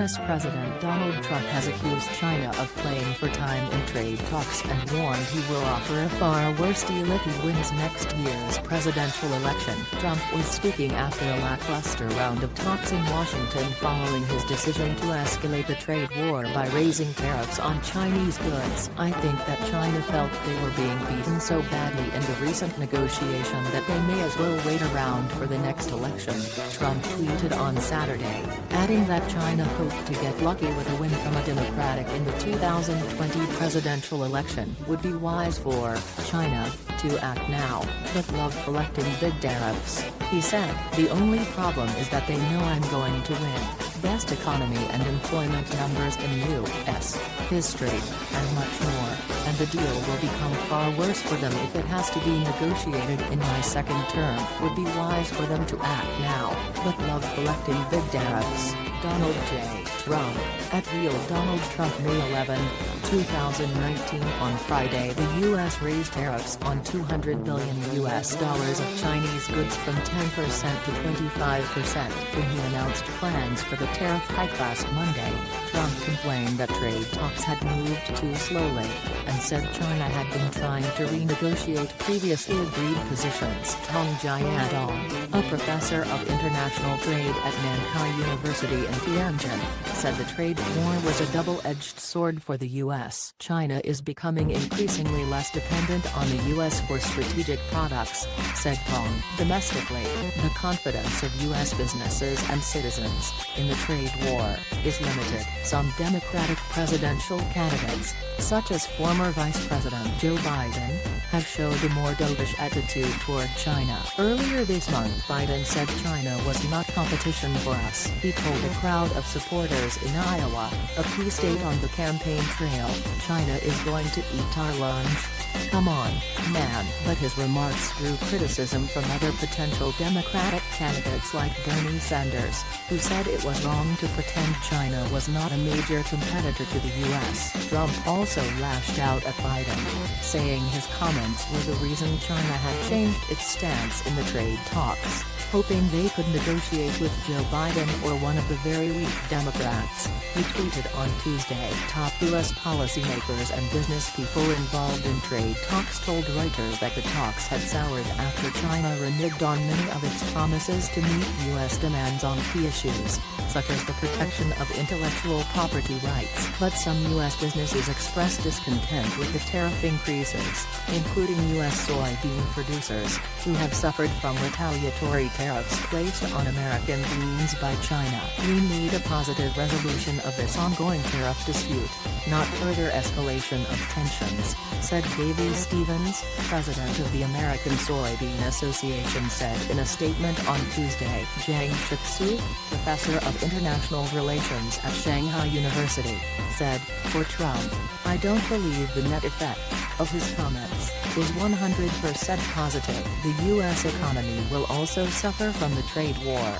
U.S. President Donald Trump has accused China of playing for time in trade talks and warned he will offer a far worse deal if he wins next year's presidential election. Trump was speaking after a lackluster round of talks in Washington following his decision to escalate the trade war by raising tariffs on Chinese goods. "I think that China felt they were being beaten so badly in the recent negotiation that they may as well wait around for the next election," Trump tweeted on Saturday, adding that China hoped to get lucky with a win from a Democratic in the 2020 presidential election. "Would be wise for China to act now, but love collecting big tariffs," he said. "The only problem is that they know I'm going to win. Best economy and employment numbers in U.S. history, and much more, and the deal will become far worse for them if it has to be negotiated in my second term. Would be wise for them to act now, but love collecting big tariffs." Donald J. Trump, at Real Donald Trump. May 11, 2019. On Friday, the U.S. raised tariffs on $200 billion of Chinese goods from 10% to 25%. When he announced plans for the tariff hike last Monday, Trump complained that trade talks had moved too slowly, and said China had been trying to renegotiate previously agreed positions. Tong Jiadong, a professor of international trade at Nankai University in Tianjin, said the trade war was a double-edged sword for the U.S. "China is becoming increasingly less dependent on the U.S. for strategic products," said Tong. "Domestically, the confidence of U.S. businesses and citizens in the trade war is limited." Some Democratic presidential candidates, such as former Vice President Joe Biden, have showed a more dovish attitude toward China. Earlier this month, Biden said China was not competition for us. He told a crowd of supporters in Iowa, a key state on the campaign trail, "China is going to eat our lunch. Come on, man." But his remarks drew criticism from other potential Democratic candidates like Bernie Sanders, who said it was wrong to pretend China was not a major competitor to the U.S. Trump also lashed out at Biden, saying his comments were the reason China had changed its stance in the trade talks, hoping they could negotiate with Joe Biden or one of the very weak Democrats. He tweeted on Tuesday, "Top U.S. policymakers and business people involved in trade talks told Reuters that the talks had soured after China reneged on many of its promises to meet U.S. demands on key issues, such as the protection of intellectual property rights." But some U.S. businesses expressed discontent with the tariff increases, including U.S. soybean producers, who have suffered from retaliatory tariffs placed on American beans by China. "We need a positive resolution of this ongoing tariff dispute, not further escalation of tensions," said Davy Stevens, president of the American Soybean Association, said in a statement on Tuesday. Zhang Shixu, professor of international relations at Shanghai University, said, "For Trump, I don't believe the net effect of his comments is 100% positive. The U.S. economy will also suffer from the trade war."